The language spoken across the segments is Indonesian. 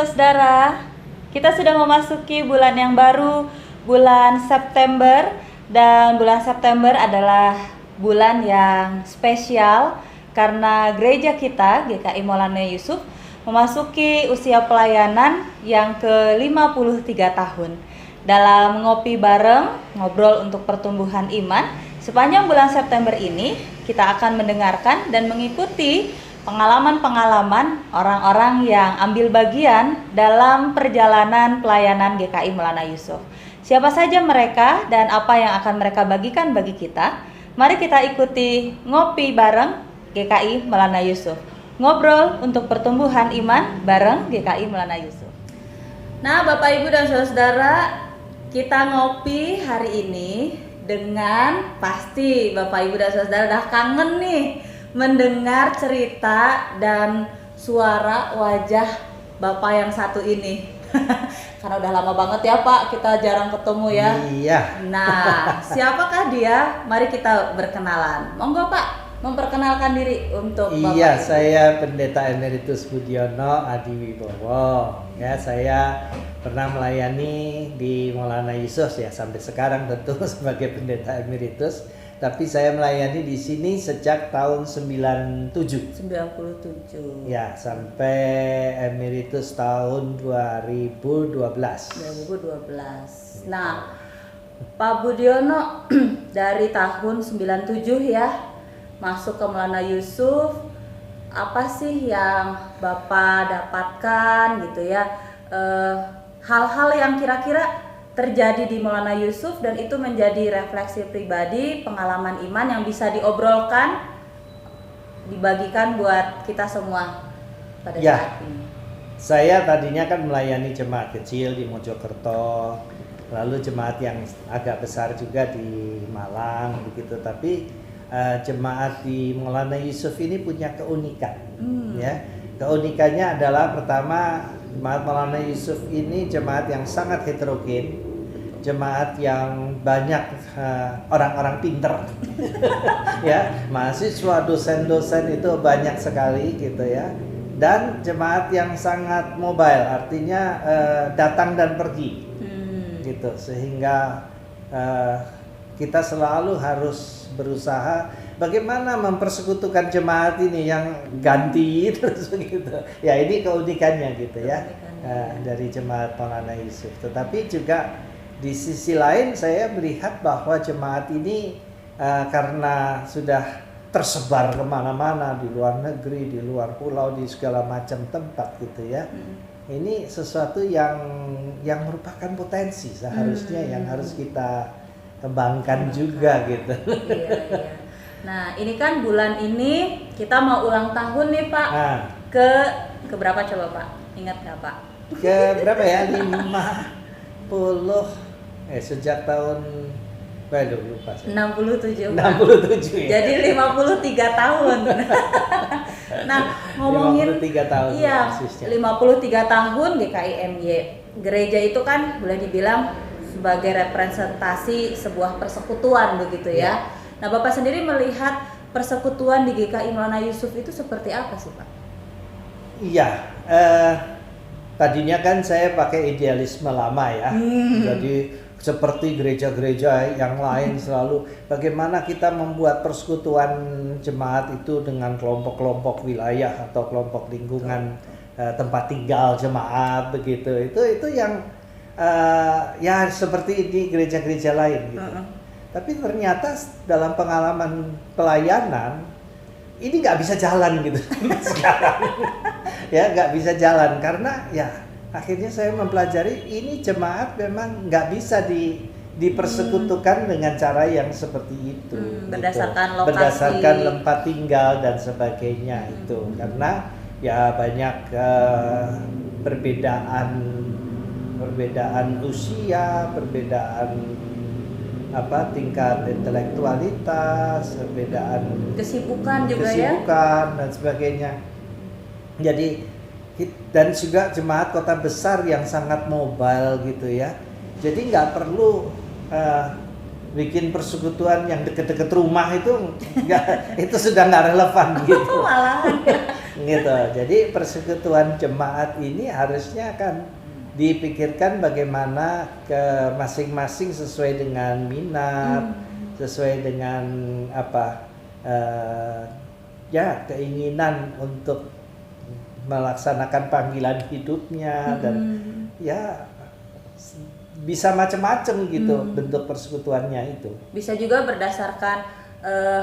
saudara, kita sudah memasuki bulan yang baru, bulan September. Dan bulan September adalah bulan yang spesial karena gereja kita, GKI Maulana Yusuf, memasuki usia pelayanan yang ke-53 tahun. Dalam ngopi bareng, ngobrol untuk pertumbuhan iman, sepanjang bulan September ini kita akan mendengarkan dan mengikuti pengalaman-pengalaman orang-orang yang ambil bagian dalam perjalanan pelayanan GKI Maulana Yusuf. Siapa saja mereka dan apa yang akan mereka bagikan bagi kita? Mari kita ikuti ngopi bareng GKI Maulana Yusuf. Ngobrol untuk pertumbuhan iman bareng GKI Maulana Yusuf. Nah, Bapak Ibu dan Saudara, kita ngopi hari ini dengan pasti Bapak Ibu dan Saudara udah kangen nih mendengar cerita dan suara wajah Bapak yang satu ini. Karena udah lama banget ya Pak, kita jarang ketemu ya. Iya. Nah, siapakah dia? Mari kita berkenalan. Monggo Pak, memperkenalkan diri untuk Bapak. Iya, saya Pendeta Emeritus Budiono Adiwibowo. Ya, saya pernah melayani di Maulana Yusuf ya sampai sekarang tentu sebagai Pendeta Emeritus. Tapi saya melayani di sini sejak tahun 97. Ya, sampai emeritus tahun 2012. Nah, Pak Budiono dari tahun 97 ya masuk ke Maulana Yusuf. Apa sih yang Bapak dapatkan gitu ya? Hal-hal yang kira-kira terjadi di Maulana Yusuf dan itu menjadi refleksi pribadi, pengalaman iman yang bisa diobrolkan, dibagikan buat kita semua pada saat ini. Saya tadinya kan melayani jemaat kecil di Mojokerto, lalu jemaat yang agak besar juga di Malang begitu. Tapi jemaat di Maulana Yusuf ini punya keunikan, ya. Keunikannya adalah pertama, jemaat Maulana Yusuf ini jemaat yang sangat heterogen, jemaat yang banyak orang-orang pinter, ya, mahasiswa, dosen-dosen itu banyak sekali gitu ya, dan jemaat yang sangat mobile, artinya datang dan pergi, gitu, sehingga kita selalu harus berusaha bagaimana mempersekutukan jemaat ini yang ganti terus begitu. Ya, ini keunikannya gitu ya, dari jemaat Maulana Yusuf. Tetapi juga di sisi lain saya melihat bahwa jemaat ini karena sudah tersebar kemana-mana di luar negeri, di luar pulau, di segala macam tempat gitu ya. Ini sesuatu yang merupakan potensi seharusnya yang harus kita kembangkan juga gitu. Iya. Nah, ini kan bulan ini kita mau ulang tahun nih Pak. Ke berapa coba Pak? Ingat nggak Pak? Ke berapa ya? 50 sejak tahun lupa saya. 67 Pak. 67 ya. Jadi 53 tahun. Nah, ngomongin 53 tahun. Iya, ya, 53 tahun GKIMY. Gereja itu kan boleh dibilang sebagai representasi sebuah persekutuan begitu ya. Nah, Bapak sendiri melihat persekutuan di GKI Maulana Yusuf itu seperti apa sih Pak? Iya, tadinya kan saya pakai idealisme lama ya. Jadi seperti gereja-gereja yang lain selalu bagaimana kita membuat persekutuan jemaat itu dengan kelompok-kelompok wilayah atau kelompok lingkungan tempat tinggal jemaat begitu. Itu yang ya seperti di gereja-gereja lain gitu. Tapi ternyata dalam pengalaman pelayanan ini nggak bisa jalan gitu sekarang. Ya, nggak bisa jalan karena ya akhirnya saya mempelajari ini jemaat memang nggak bisa dipersekutukan dengan cara yang seperti itu. Berdasarkan gitu. lokasi, berdasarkan tempat tinggal dan sebagainya itu karena ya banyak perbedaan usia, perbedaan tingkat intelektualitas, perbedaan kesibukan juga ya, dan sebagainya. Jadi dan juga jemaat kota besar yang sangat mobile gitu ya. Jadi nggak perlu bikin persekutuan yang deket-deket rumah itu nggak, itu sudah nggak relevan gitu. Malahan Gitu. Jadi persekutuan jemaat ini harusnya kan dipikirkan bagaimana ke masing-masing sesuai dengan minat, sesuai dengan apa ya keinginan untuk melaksanakan panggilan hidupnya dan ya bisa macam-macam gitu bentuk persekutuannya itu. Bisa juga berdasarkan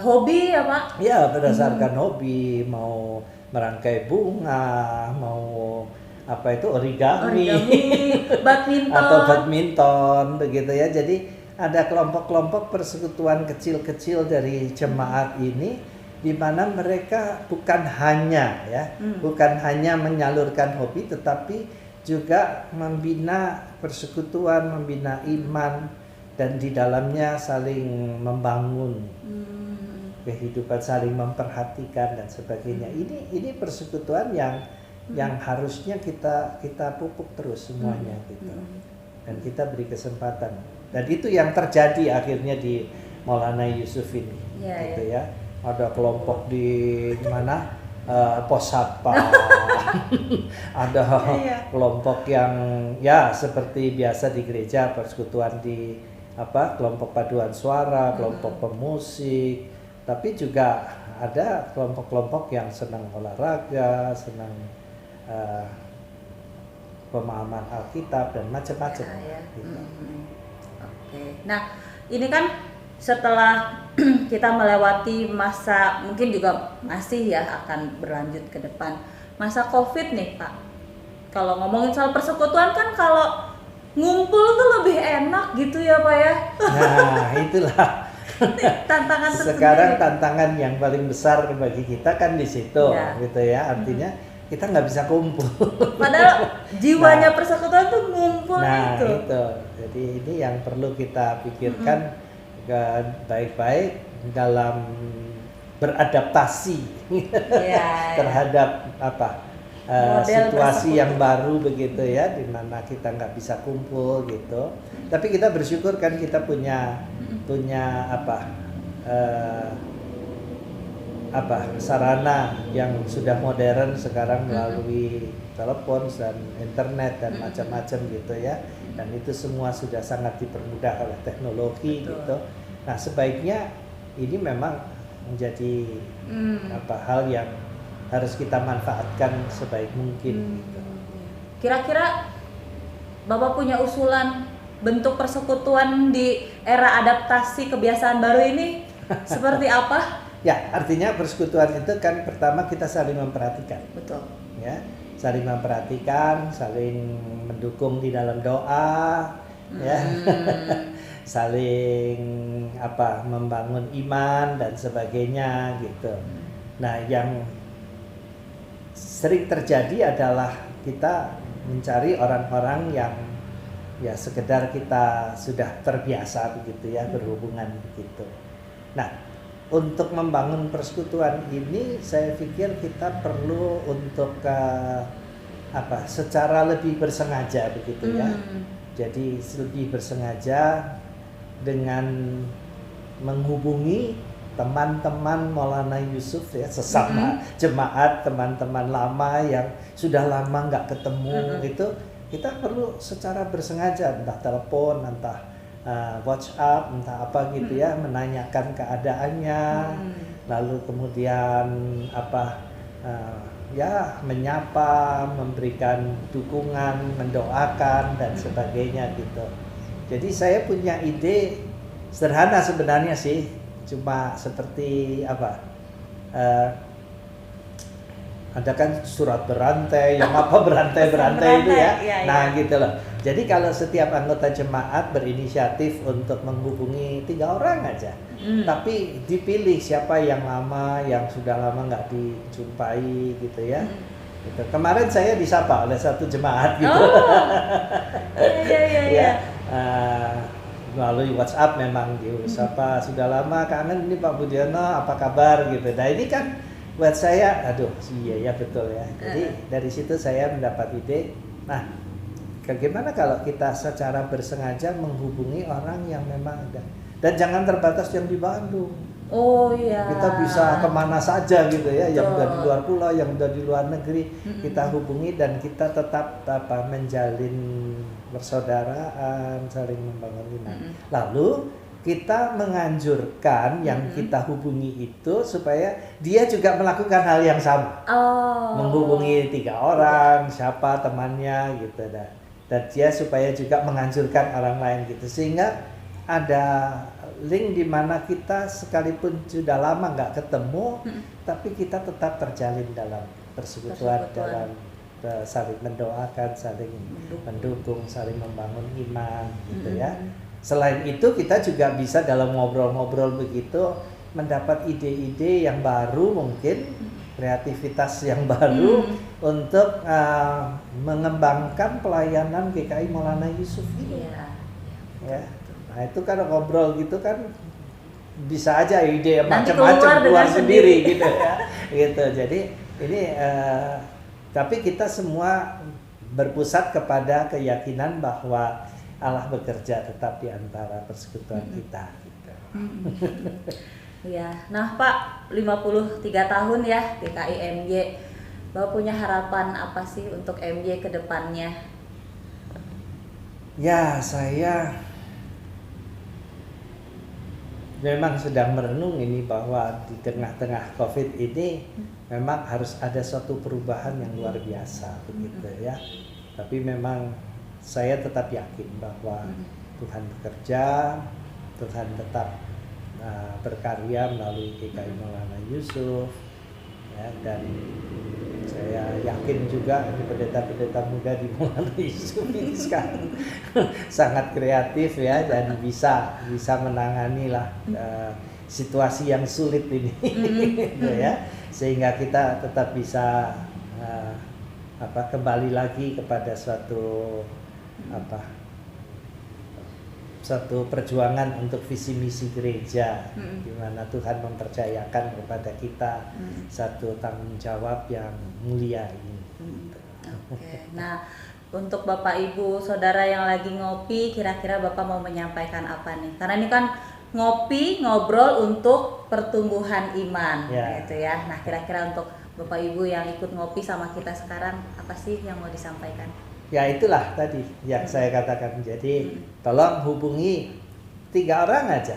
hobi ya Pak? Ya berdasarkan hobi, mau merangkai bunga, mau apa itu origami, badminton atau badminton begitu ya. Jadi ada kelompok-kelompok persekutuan kecil-kecil dari jemaat ini di mana mereka bukan hanya bukan hanya menyalurkan hobi tetapi juga membina persekutuan, membina iman dan di dalamnya saling membangun kehidupan, saling memperhatikan dan sebagainya. Ini persekutuan yang harusnya kita pupuk terus semuanya gitu, dan kita beri kesempatan, dan itu yang terjadi akhirnya di Maulana Yusuf ini gitu ya. Ada kelompok di mana pos satpam, ada kelompok yang ya seperti biasa di gereja, persekutuan di kelompok paduan suara, kelompok pemusik, tapi juga ada kelompok-kelompok yang senang olahraga, senang pemahaman Alkitab dan macam-macam. Gitu. Oke. Nah, ini kan setelah kita melewati masa, mungkin juga masih ya akan berlanjut ke depan, masa COVID nih Pak. Kalau ngomongin soal persekutuan kan kalau ngumpul tuh lebih enak gitu ya Pak ya. Nah, itulah. Tantangan tersendiri. Sekarang tantangan yang paling besar bagi kita kan di situ, gitu ya. Artinya kita nggak bisa kumpul. Padahal jiwanya persekutuan tuh ngumpul itu. itu. Jadi ini yang perlu kita pikirkan baik-baik dalam beradaptasi terhadap situasi yang baru begitu ya, di mana kita nggak bisa kumpul gitu. Tapi kita bersyukur kan kita punya sarana yang sudah modern sekarang melalui telepon dan internet dan macam-macam gitu ya, dan itu semua sudah sangat dipermudah oleh teknologi. Betul. Gitu. Nah sebaiknya ini memang menjadi hal yang harus kita manfaatkan sebaik mungkin. Gitu. Kira-kira Bapak punya usulan bentuk persekutuan di era adaptasi kebiasaan baru ini seperti apa? Ya, artinya persekutuan itu kan pertama kita saling memperhatikan. Betul. Ya, saling memperhatikan, saling mendukung di dalam doa, ya, saling membangun iman dan sebagainya gitu. Nah, yang sering terjadi adalah kita mencari orang-orang yang ya sekedar kita sudah terbiasa begitu ya berhubungan begitu. Nah, untuk membangun persekutuan ini saya pikir kita perlu untuk secara lebih bersengaja begitu ya. Jadi lebih bersengaja dengan menghubungi teman-teman Maulana Yusuf ya, sesama jemaat, teman-teman lama yang sudah lama nggak ketemu itu. Kita perlu secara bersengaja, entah telepon, entah WhatsApp, entah apa gitu ya, menanyakan keadaannya, lalu kemudian menyapa, memberikan dukungan, mendoakan dan sebagainya gitu. Jadi saya punya ide sederhana sebenarnya sih, cuma seperti ada kan surat berantai, yang berantai-berantai itu ya. Nah gitu loh. Jadi kalau setiap anggota jemaat berinisiatif untuk menghubungi 3 orang aja, tapi dipilih siapa yang lama, yang sudah lama nggak dijumpai gitu ya. Gitu. Kemarin saya disapa oleh satu jemaat gitu. Melalui WhatsApp memang disapa, sudah lama kangen ini Pak Budiono, apa kabar gitu. Nah ini kan buat saya, iya ya betul ya. Jadi dari situ saya mendapat ide. Nah, bagaimana kalau kita secara bersengaja menghubungi orang yang memang ada, dan jangan terbatas yang di Bandung. Oh iya. Kita bisa kemana saja gitu ya, yang udah di Betul. luar pulau, yang udah di luar negeri, kita hubungi dan kita tetap menjalin persaudaraan, saling membangun iman. Lalu kita menganjurkan yang kita hubungi itu supaya dia juga melakukan hal yang sama. Oh. Menghubungi 3 orang, siapa temannya gitu, dan dia supaya juga menganjurkan orang lain gitu, sehingga ada link di mana kita sekalipun sudah lama nggak ketemu, tapi kita tetap terjalin dalam persekutuan, dalam saling mendoakan, saling mendukung, saling membangun iman gitu ya. Selain itu kita juga bisa dalam ngobrol-ngobrol begitu mendapat ide-ide yang baru, mungkin kreativitas yang baru untuk mengembangkan pelayanan GKI Maulana Yusuf ini. Ya. Nah itu kan ngobrol gitu kan bisa aja ide macam-macam keluar sendiri gitu ya. Gitu. Jadi ini tapi kita semua berpusat kepada keyakinan bahwa Allah bekerja tetap di antara persekutuan kita gitu. Iya. Nah, Pak, 53 tahun ya GKI MY. Bapak punya harapan apa sih untuk MY ke depannya? Ya, saya memang sedang merenung ini bahwa di tengah-tengah Covid ini memang harus ada suatu perubahan yang luar biasa begitu ya. Tapi memang saya tetap yakin bahwa Tuhan bekerja, Tuhan tetap berkarya melalui GKI Maulana Yusuf ya, dan saya yakin juga ini pendeta-pendeta muda di Maulana Yusuf ini sekarang sangat kreatif ya, dan bisa menangani lah situasi yang sulit ini gitu ya, sehingga kita tetap bisa kembali lagi kepada suatu perjuangan untuk visi misi gereja, di mana Tuhan mempercayakan kepada kita satu tanggung jawab yang mulia ini. Oke. Nah, untuk Bapak Ibu Saudara yang lagi ngopi, kira-kira Bapak mau menyampaikan apa nih? Karena ini kan ngopi, ngobrol untuk pertumbuhan iman, gitu ya. Nah, kira-kira untuk Bapak Ibu yang ikut ngopi sama kita sekarang, apa sih yang mau disampaikan? Ya itulah tadi yang saya katakan. Jadi tolong hubungi 3 orang aja.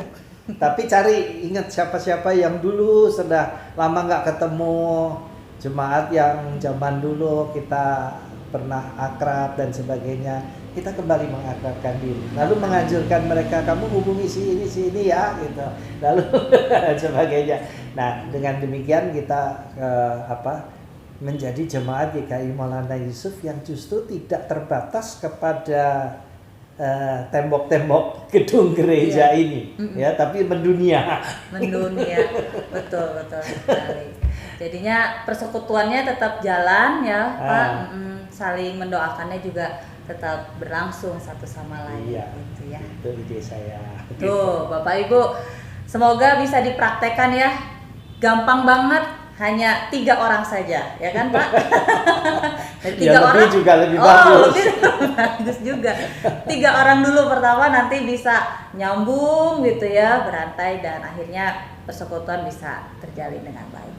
Tapi cari, ingat siapa-siapa yang dulu sudah lama nggak ketemu, jemaat yang zaman dulu kita pernah akrab dan sebagainya. Kita kembali mengakrabkan diri. Lalu menganjurkan mereka, kamu hubungi si ini ya, gitu. Lalu sebagainya. Nah dengan demikian kita menjadi jemaat GKI Maulana Yusuf yang justru tidak terbatas kepada tembok-tembok gedung gereja ini, ya, tapi mendunia. Betul sekali. Jadinya persekutuannya tetap jalan ya, Pak. Saling mendoakannya juga tetap berlangsung satu sama lain, gitu ya. Itu ide saya. Tuh, Bapak Ibu, semoga bisa dipraktekkan ya. Gampang banget. Hanya 3 orang saja, ya kan Pak? Dan 3 orang juga lebih bagus. Lebih bagus juga. 3 orang dulu pertama, nanti bisa nyambung gitu ya, berantai, dan akhirnya persekutuan bisa terjalin dengan baik.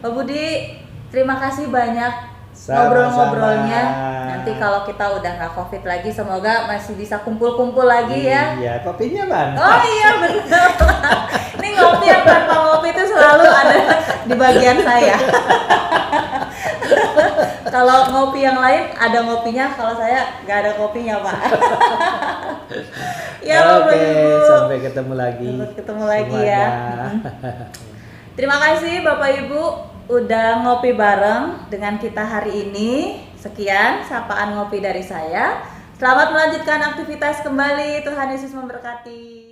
Pak Budi, terima kasih banyak ngobrol-ngobrolnya. Nanti kalau kita udah nggak Covid lagi, semoga masih bisa kumpul-kumpul lagi ya. Iya, kopinya mana? Oh iya benar. Ini ngopi yang tanpa ngopi itu selalu ada di bagian saya. Kalau ngopi yang lain ada ngopinya, kalau saya nggak ada kopinya Pak. Ya Oke, sampai ketemu lagi. Sampai ketemu lagi ya. Terima kasih Bapak Ibu udah ngopi bareng dengan kita hari ini. Sekian sapaan ngopi dari saya. Selamat melanjutkan aktivitas kembali. Tuhan Yesus memberkati.